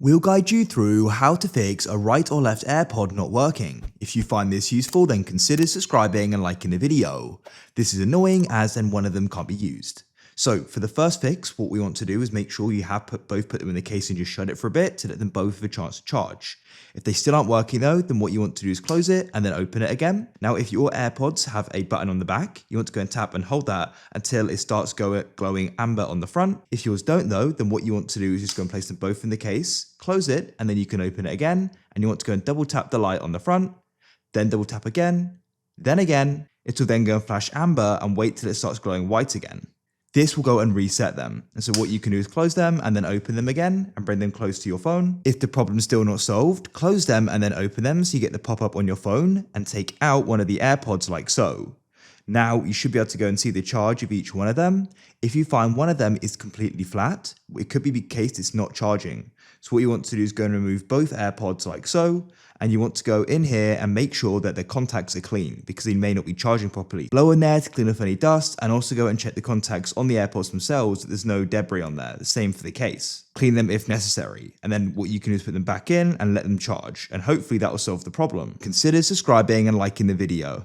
We'll guide you through how to fix a right or left AirPod not working. If you find this useful, then consider subscribing and liking the video. This is annoying as then one of them can't be used. So for the first fix, what we want to do is make sure you have both put them in the case and just shut it for a bit to let them both have a chance to charge. If they still aren't working though, then what you want to do is close it and then open it again. Now, if your AirPods have a button on the back, you want to go and tap and hold that until it starts glowing amber on the front. If yours don't though, then what you want to do is just go and place them both in the case, close it, and then you can open it again. And you want to go and double tap the light on the front, then double tap again, then again. It will then go and flash amber and wait till it starts glowing white again. This will go and reset them. And so what you can do is close them and then open them again and bring them close to your phone. If the problem's still not solved, close them and then open them so you get the pop-up on your phone and take out one of the AirPods like so. Now you should be able to go and see the charge of each one of them. If you find one of them is completely flat, it could be the case it's not charging. So what you want to do is go and remove both AirPods like so, and you want to go in here and make sure that the contacts are clean because they may not be charging properly. Blow in there to clean off any dust, and also go and check the contacts on the AirPods themselves that there's no debris on there. The same for the case. Clean them if necessary, and then what you can do is put them back in and let them charge, and hopefully that will solve the problem. Consider subscribing and liking the video.